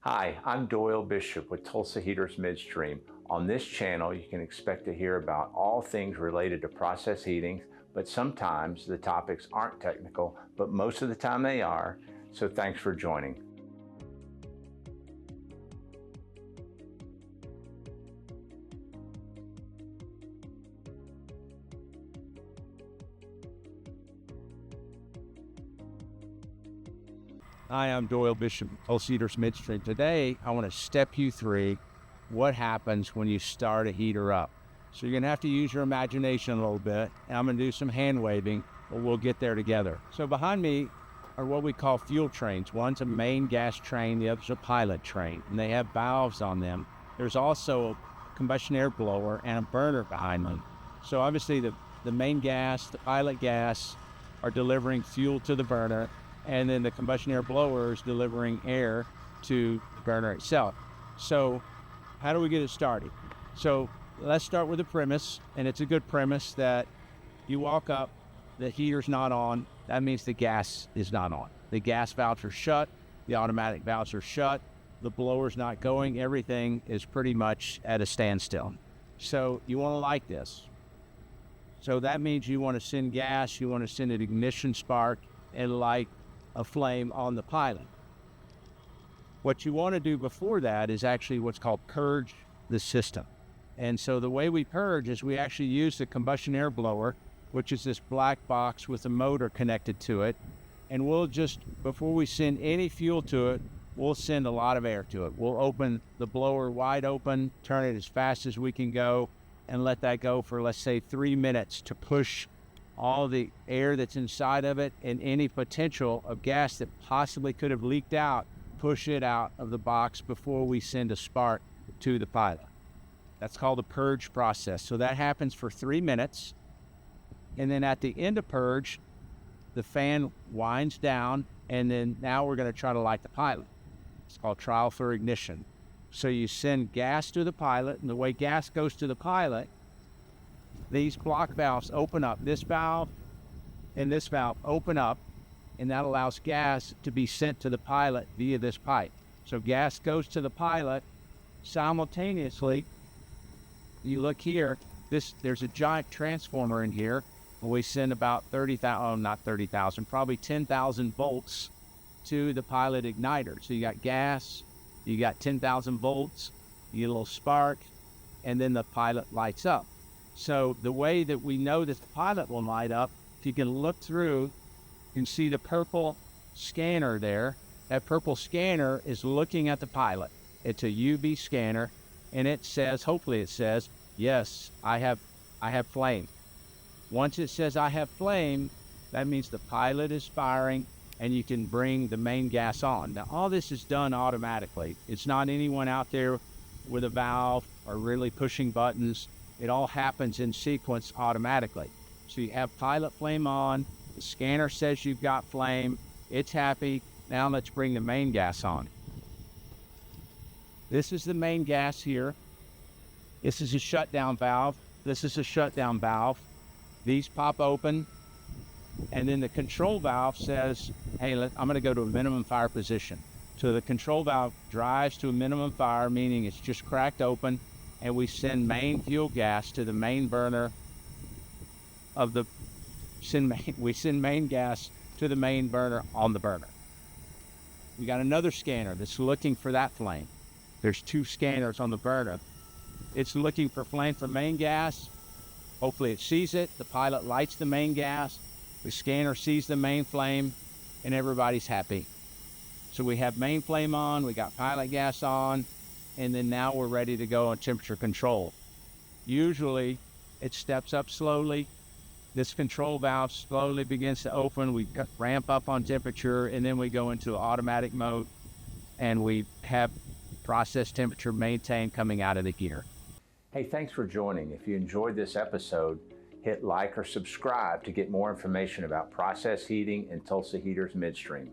Hi, I'm Doyle Bishop with Tulsa Heaters Midstream. On this channel, you can expect to hear about all things related to process heating, but sometimes the topics aren't technical, but most of the time they are, so thanks for joining. Hi, I'm Doyle Bishop, Tulsa Heaters Midstream. Today, I want to step you through what happens when you start a heater up. So you're going to have to use your imagination a little bit, and I'm going to do some hand waving, but we'll get there together. So behind me are what we call fuel trains. One's a main gas train, the other's a pilot train, and they have valves on them. There's also a combustion air blower and a burner behind them. So obviously the main gas, the pilot gas are delivering fuel to the burner, and then the combustion air blower is delivering air to the burner itself. So how do we get it started? So let's start with the premise, and it's a good premise that you walk up, the heater's not on, that means the gas is not on. The gas valves are shut, the automatic valves are shut, the blower's not going, everything is pretty much at a standstill. So you want to light this. So that means you want to send gas, you want to send an ignition spark and light a flame on the pilot. What you want to do before that is actually what's called purge the system. And so the way we purge is we actually use the combustion air blower, which is this black box with a motor connected to it. And we'll just, before we send any fuel to it, we'll send a lot of air to it. We'll open the blower wide open, turn it as fast as we can go, and let that go for, let's say, 3 minutes to push all the air that's inside of it and any potential of gas that possibly could have leaked out, push it out of the box before we send a spark to the pilot. That's called the purge process. So that happens for 3 minutes. And then at the end of purge, the fan winds down, and then now we're going to try to light the pilot. It's called trial for ignition. So you send gas to the pilot, and the way gas goes to the pilot, these block valves open up. This valve and this valve open up, and that allows gas to be sent to the pilot via this pipe. So gas goes to the pilot. Simultaneously, you look here, there's a giant transformer in here. We send about 30,000, probably 10,000 volts to the pilot igniter. So you got gas, you got 10,000 volts, you get a little spark, and then the pilot lights up. So the way that we know that the pilot will light up, if you can look through, you can see the purple scanner there. That purple scanner is looking at the pilot. It's a UV scanner, and it says, hopefully it says, yes, I have flame. Once it says I have flame, that means the pilot is firing, and you can bring the main gas on. Now, all this is done automatically. It's not anyone out there with a valve or really pushing buttons. It all happens in sequence automatically. So you have pilot flame on, the scanner says you've got flame, it's happy. Now let's bring the main gas on. This is the main gas here. This is a shutdown valve. This is a shutdown valve. These pop open, and then the control valve says, hey, I'm going to go to a minimum fire position. So the control valve drives to a minimum fire, meaning it's just cracked open, and we send main fuel gas to the main burner of the, we send main gas to the main burner on the burner. We got another scanner that's looking for that flame. There's 2 scanners on the burner. It's looking for flame for main gas. Hopefully it sees it. The pilot lights the main gas. The scanner sees the main flame, and everybody's happy. So we have main flame on, we got pilot gas on, and then now we're ready to go on temperature control. Usually it steps up slowly. This control valve slowly begins to open. We ramp up on temperature, and then we go into automatic mode, and we have process temperature maintained coming out of the heater. Hey, thanks for joining. If you enjoyed this episode, hit like or subscribe to get more information about process heating and Tulsa Heaters Midstream.